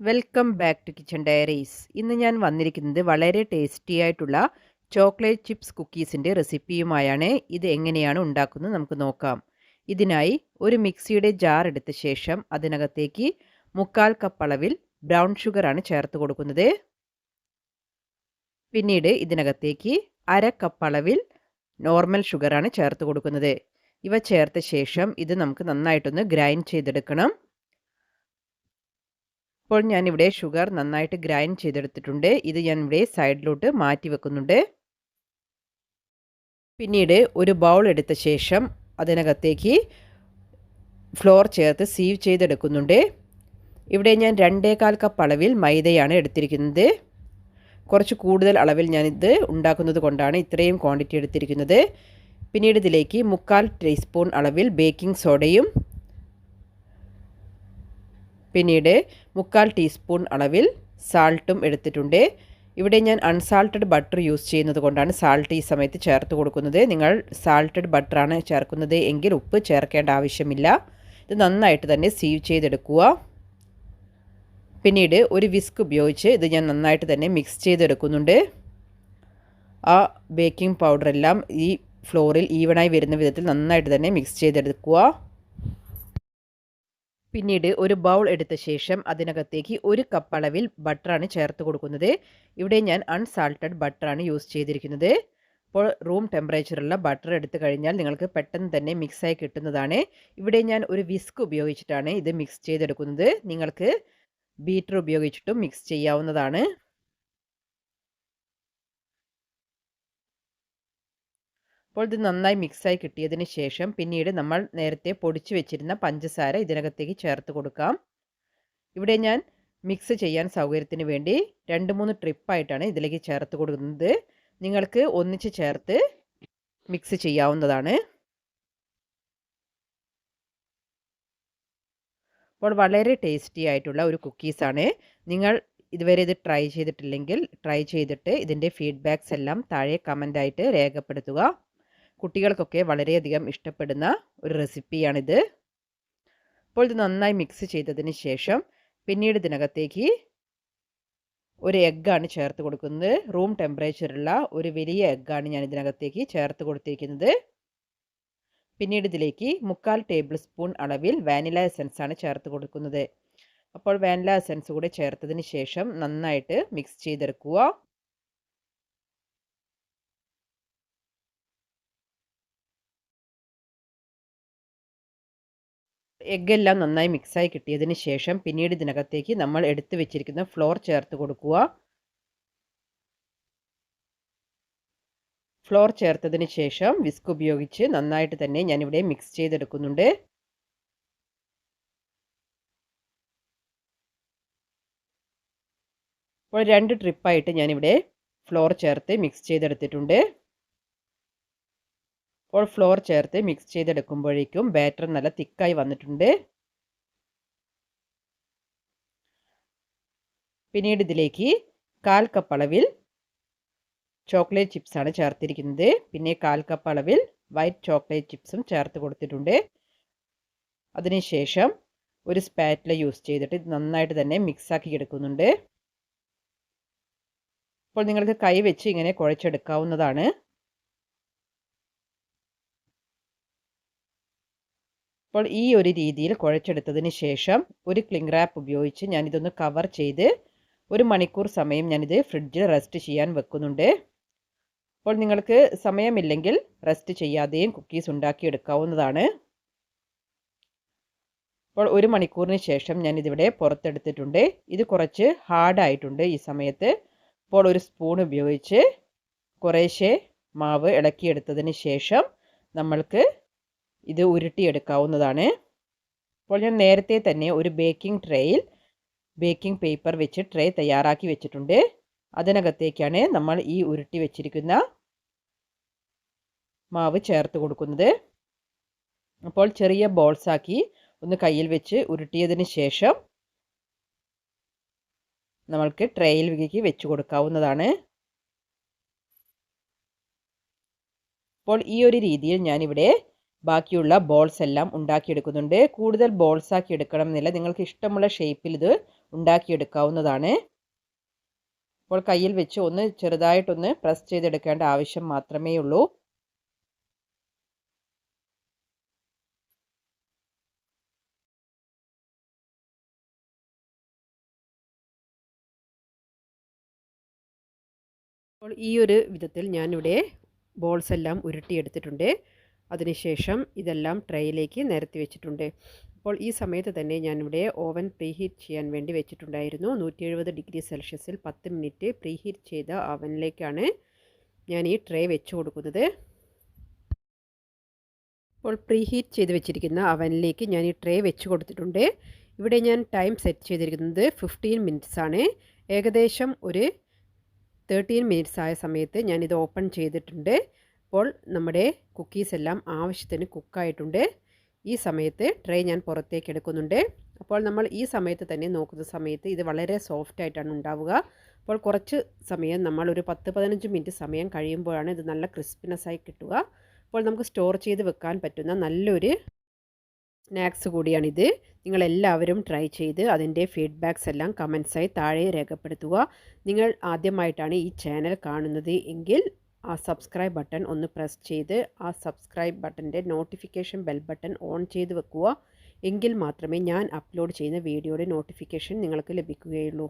Welcome back to kitchen diaries. ഇന്ന് ഞാൻ വന്നിരിക്കുന്നത് വളരെ ടേസ്റ്റി ആയിട്ടുള്ള ചോക്ലേറ്റ് ചിപ്സ് കുക്കീസിൻ്റെ റെസിപ്പിയുമായാണ്. ഇത് എങ്ങനെയാണ് ഉണ്ടാക്കുന്നത് നമുക്ക് നോക്കാം. ഇതിനായി ഒരു മിക്സിയുടെ ജാർ എടുത്ത ശേഷം അതിനകത്തേക്ക് 1/4 കപ്പ് അളവിൽ ബ്രൗൺ ഷുഗറാണ് ചേർത്ത് കൊടുക്കുന്നത്. പിന്നീട് ഇതിനകത്തേക്ക് 1/2 കപ്പ് അളവിൽ നോർമൽ ഷുഗറാണ് ചേർത്ത് കൊടുക്കുന്നത്. ഇവ ചേർത്ത ശേഷം ഇത് നമുക്ക് നന്നായിട്ടൊന്ന് ഗ്രൈൻഡ് ചെയ്തെടുക്കണം. ഇപ്പോൾ ഞാനിവിടെ ഷുഗർ നന്നായിട്ട് ഗ്രൈൻഡ് ചെയ്തെടുത്തിട്ടുണ്ട്. ഇത് ഞാനിവിടെ സൈഡിലോട്ട് മാറ്റി വെക്കുന്നുണ്ട്. പിന്നീട് ഒരു ബൗൾ എടുത്ത ശേഷം അതിനകത്തേക്ക് ഫ്ലോർ ചേർത്ത് സീവ് ചെയ്തെടുക്കുന്നുണ്ട്. ഇവിടെ ഞാൻ 2/4 കപ്പ് അളവിൽ മൈദയാണ് എടുത്തിരിക്കുന്നത്. കുറച്ച് കൂടുതൽ അളവിൽ ഞാനിത് ഉണ്ടാക്കുന്നത് കൊണ്ടാണ് ഇത്രയും ക്വാണ്ടിറ്റി എടുത്തിരിക്കുന്നത്. പിന്നീട് ഇതിലേക്ക് 1/4 ടീസ്പൂൺ അളവിൽ ബേക്കിംഗ് സോഡയും പിന്നീട് 1/4 ടീസ്പൂൺ അളവിൽ സാൾട്ടും എടുത്തിട്ടുണ്ട്. ഇവിടെ ഞാൻ അൺസാൾട്ടഡ് ബട്ടർ യൂസ് ചെയ്യുന്നത് കൊണ്ടാണ് സാൾട്ട് ഈ സമയത്ത് ചേർത്ത് കൊടുക്കുന്നത്. നിങ്ങൾ സാൾട്ടഡ് ബട്ടറാണ് ചേർക്കുന്നത് എങ്കിൽ ഉപ്പ് ചേർക്കേണ്ട ആവശ്യമില്ല. ഇത് നന്നായിട്ട് തന്നെ സീവ് ചെയ്തെടുക്കുക. പിന്നീട് ഒരു വിസ്ക് ഉപയോഗിച്ച് ഇത് ഞാൻ നന്നായിട്ട് തന്നെ മിക്സ് ചെയ്തെടുക്കുന്നുണ്ട്. ആ ബേക്കിംഗ് പൗഡറെല്ലാം ഈ ഫ്ലോറിൽ ഈവനായി വരുന്ന വിധത്തിൽ നന്നായിട്ട് തന്നെ മിക്സ് ചെയ്തെടുക്കുക. പിന്നീട് ഒരു ബൗൾ എടുത്ത ശേഷം അതിനകത്തേക്ക് 1 കപ്പ് അളവിൽ ബട്ടറാണ് ചേർത്ത് കൊടുക്കുന്നത്. ഇവിടെ ഞാൻ അൺസാൾട്ടഡ് ബട്ടറാണ് യൂസ് ചെയ്തിരിക്കുന്നത്. അപ്പോൾ റൂം ടെമ്പറേച്ചറുള്ള ബട്ടർ എടുത്തു കഴിഞ്ഞാൽ നിങ്ങൾക്ക് പെട്ടെന്ന് തന്നെ മിക്സായി കിട്ടുന്നതാണ്. ഇവിടെ ഞാൻ ഒരു വിസ്ക് ഉപയോഗിച്ചിട്ടാണ് ഇത് മിക്സ് ചെയ്തെടുക്കുന്നത്. നിങ്ങൾക്ക് ബീറ്റർ ഉപയോഗിച്ചിട്ടും മിക്സ് ചെയ്യാവുന്നതാണ്. അപ്പോൾ ഇത് നന്നായി മിക്സായി കിട്ടിയതിന് ശേഷം പിന്നീട് നമ്മൾ നേരത്തെ പൊടിച്ചു വെച്ചിരുന്ന പഞ്ചസാര ഇതിനകത്തേക്ക് ചേർത്ത് കൊടുക്കാം. ഇവിടെ ഞാൻ മിക്സ് ചെയ്യാൻ സൗകര്യത്തിന് വേണ്ടി 2-3 ട്രിപ്പായിട്ടാണ് ഇതിലേക്ക് ചേർത്ത് കൊടുക്കുന്നത്. നിങ്ങൾക്ക് ഒന്നിച്ച് ചേർത്ത് മിക്സ് ചെയ്യാവുന്നതാണ്. അപ്പോൾ വളരെ ടേസ്റ്റി ആയിട്ടുള്ള ഒരു കുക്കീസാണ്. നിങ്ങൾ ഇതുവരെ ഇത് ട്രൈ ചെയ്തിട്ടില്ലെങ്കിൽ ട്രൈ ചെയ്തിട്ട് ഇതിൻ്റെ ഫീഡ്ബാക്ക്സ് എല്ലാം താഴെ കമൻ്റായിട്ട് രേഖപ്പെടുത്തുക. കുട്ടികൾക്കൊക്കെ വളരെയധികം ഇഷ്ടപ്പെടുന്ന ഒരു റെസിപ്പിയാണിത്. അപ്പോൾ ഇത് നന്നായി മിക്സ് ചെയ്തതിന് ശേഷം പിന്നീട് ഇതിനകത്തേക്ക് ഒരു എഗ്ഗാണ് ചേർത്ത് കൊടുക്കുന്നത്. റൂം ടെമ്പറേച്ചറുള്ള ഒരു വലിയ എഗ്ഗാണ് ഞാൻ ഇതിനകത്തേക്ക് ചേർത്ത് കൊടുത്തിരിക്കുന്നത്. പിന്നീട് ഇതിലേക്ക് 1/4 ടേബിൾ സ്പൂൺ അളവിൽ വാനില എസൻസാണ് ചേർത്ത് കൊടുക്കുന്നത്. അപ്പോൾ വാനില എസൻസ് കൂടെ ചേർത്തതിന് ശേഷം നന്നായിട്ട് മിക്സ് ചെയ്തെടുക്കുക. എഗ്ഗെല്ലാം നന്നായി മിക്സായി കിട്ടിയതിന് ശേഷം പിന്നീട് ഇതിനകത്തേക്ക് നമ്മൾ എടുത്തു വെച്ചിരിക്കുന്ന ഫ്ലോർ ചേർത്ത് കൊടുക്കുക. ഫ്ലോർ ചേർത്തതിന് ശേഷം വിസ്ക് ഉപയോഗിച്ച് നന്നായിട്ട് തന്നെ ഞാനിവിടെ മിക്സ് ചെയ്തെടുക്കുന്നുണ്ട്. അപ്പോൾ 2 ട്രിപ്പായിട്ട് ഞാനിവിടെ ഫ്ലോർ ചേർത്ത് മിക്സ് ചെയ്തെടുത്തിട്ടുണ്ട്. അപ്പോൾ ഫ്ലോർ ചേർത്ത് മിക്സ് ചെയ്തെടുക്കുമ്പോഴേക്കും ബാറ്റർ നല്ല തിക്കായി വന്നിട്ടുണ്ട്. പിന്നീട് ഇതിലേക്ക് 1/4 കപ്പ് അളവിൽ ചോക്ലേറ്റ് ചിപ്സാണ് ചേർത്തിരിക്കുന്നത്. പിന്നെ 1/4 കപ്പ് അളവിൽ വൈറ്റ് ചോക്ലേറ്റ് ചിപ്സും ചേർത്ത് കൊടുത്തിട്ടുണ്ട്. അതിനുശേഷം ഒരു സ്പാറ്റുല യൂസ് ചെയ്തിട്ട് ഇത് നന്നായിട്ട് തന്നെ മിക്സാക്കി എടുക്കുന്നുണ്ട്. അപ്പോൾ നിങ്ങൾക്ക് കൈ വെച്ച് ഇങ്ങനെ കുഴച്ചെടുക്കാവുന്നതാണ്. അപ്പോൾ ഈ ഒരു രീതിയിൽ കുഴച്ചെടുത്തതിന് ശേഷം ഒരു ക്ലിംഗ് റാപ്പ് ഉപയോഗിച്ച് ഞാനിതൊന്ന് കവർ ചെയ്ത് 1 മണിക്കൂർ സമയം ഞാനിത് ഫ്രിഡ്ജിൽ റെസ്റ്റ് ചെയ്യാൻ വെക്കുന്നുണ്ട്. അപ്പോൾ നിങ്ങൾക്ക് സമയമില്ലെങ്കിൽ റെസ്റ്റ് ചെയ്യാതെയും കുക്കീസ് ഉണ്ടാക്കിയെടുക്കാവുന്നതാണ്. അപ്പോൾ 1 മണിക്കൂറിന് ശേഷം ഞാനിതിവിടെ പുറത്തെടുത്തിട്ടുണ്ട്. ഇത് കുറച്ച് ഹാർഡായിട്ടുണ്ട് ഈ സമയത്ത്. അപ്പോൾ ഒരു സ്പൂൺ ഉപയോഗിച്ച് കുറേശ്ശെ മാവ് ഇളക്കിയെടുത്തതിന് ശേഷം നമ്മൾക്ക് ഇത് ഉരുട്ടിയെടുക്കാവുന്നതാണ്. അപ്പോൾ ഞാൻ നേരത്തെ തന്നെ ഒരു ബേക്കിംഗ് ട്രേയിൽ ബേക്കിംഗ് പേപ്പർ വെച്ച് ട്രേ തയ്യാറാക്കി വെച്ചിട്ടുണ്ട്. അതിനകത്തേക്കാണ് നമ്മൾ ഈ ഉരുട്ടി വെച്ചിരിക്കുന്ന മാവ് ചേർത്ത് കൊടുക്കുന്നത്. അപ്പോൾ ചെറിയ ബോൾസാക്കി ഒന്ന് കയ്യിൽ വെച്ച് ഉരുട്ടിയതിന് ശേഷം നമ്മൾക്ക് ട്രേയിലേക്ക് വെച്ച് കൊടുക്കാവുന്നതാണ്. അപ്പോൾ ഈ ഒരു രീതിയിൽ ഞാനിവിടെ ബാക്കിയുള്ള ബോൾസ് എല്ലാം ഉണ്ടാക്കിയെടുക്കുന്നുണ്ട്. കൂടുതൽ ബോൾസ് ആക്കി എടുക്കണം എന്നില്ല, നിങ്ങൾക്ക് ഇഷ്ടമുള്ള ഷേപ്പിൽ ഇത് ഉണ്ടാക്കിയെടുക്കാവുന്നതാണ്. അപ്പോൾ കയ്യിൽ വെച്ച് ഒന്ന് ചെറുതായിട്ടൊന്ന് പ്രസ് ചെയ്തെടുക്കേണ്ട ആവശ്യം മാത്രമേ ഉള്ളൂ. അപ്പോൾ ഈ ഒരു വിധത്തിൽ ഞാനിവിടെ ബോൾസ് എല്ലാം ഉരുട്ടിയെടുത്തിട്ടുണ്ട്. അതിനുശേഷം ഇതെല്ലാം ട്രേയിലേക്ക് നിരത്തി വെച്ചിട്ടുണ്ട്. അപ്പോൾ ഈ സമയത്ത് തന്നെ ഞാനിവിടെ ഓവൻ പ്രീഹീറ്റ് ചെയ്യാൻ വേണ്ടി വെച്ചിട്ടുണ്ടായിരുന്നു. 170 ഡിഗ്രി സെൽഷ്യസിൽ 10 മിനിറ്റ് പ്രീഹീറ്റ് ചെയ്ത ഓവനിലേക്കാണ് ഞാൻ ഈ ട്രേ വെച്ച് കൊടുക്കുന്നത്. അപ്പോൾ പ്രീഹീറ്റ് ചെയ്ത് വെച്ചിരിക്കുന്ന അവനിലേക്ക് ഞാൻ ഈ ട്രേ വെച്ച് കൊടുത്തിട്ടുണ്ട്. ഇവിടെ ഞാൻ ടൈം സെറ്റ് ചെയ്തിരിക്കുന്നത് 15 മിനിറ്റ്സ് ആണ്. ഏകദേശം ഒരു 13 മിനിറ്റ്സ് ആയ സമയത്ത് ഞാനിത് ഓപ്പൺ ചെയ്തിട്ടുണ്ട്. അപ്പോൾ നമ്മുടെ കുക്കീസ് എല്ലാം ആവശ്യത്തിന് കുക്കായിട്ടുണ്ട്. ഈ സമയത്ത് ട്രേ ഞാൻ പുറത്തേക്ക് എടുക്കുന്നുണ്ട്. അപ്പോൾ നമ്മൾ ഈ സമയത്ത് തന്നെ നോക്കുന്ന സമയത്ത് ഇത് വളരെ സോഫ്റ്റ് ആയിട്ടാണ് ഉണ്ടാവുക. അപ്പോൾ കുറച്ച് സമയം നമ്മൾ ഒരു 10-15 മിനിറ്റ് സമയം കഴിയുമ്പോഴാണ് ഇത് നല്ല ക്രിസ്പിനെസ് ആയി കിട്ടുക. അപ്പോൾ നമുക്ക് സ്റ്റോർ ചെയ്ത് വെക്കാൻ പറ്റുന്ന നല്ലൊരു സ്നാക്സ് കൂടിയാണിത്. നിങ്ങളെല്ലാവരും ട്രൈ ചെയ്ത് അതിൻ്റെ ഫീഡ്ബാക്ക്സ് എല്ലാം കമൻസായി താഴെ രേഖപ്പെടുത്തുക. നിങ്ങൾ ആദ്യമായിട്ടാണ് ഈ ചാനൽ കാണുന്നത് എങ്കിൽ ആ സബ്സ്ക്രൈബ് ബട്ടൺ ഒന്ന് പ്രസ് ചെയ്ത് ആ സബ്സ്ക്രൈബ് ബട്ടൻ്റെ നോട്ടിഫിക്കേഷൻ ബെൽ ബട്ടൺ ഓൺ ചെയ്ത് വെക്കുക. എങ്കിൽ മാത്രമേ ഞാൻ അപ്ലോഡ് ചെയ്യുന്ന വീഡിയോയുടെ നോട്ടിഫിക്കേഷൻ നിങ്ങൾക്ക് ലഭിക്കുകയുള്ളൂ.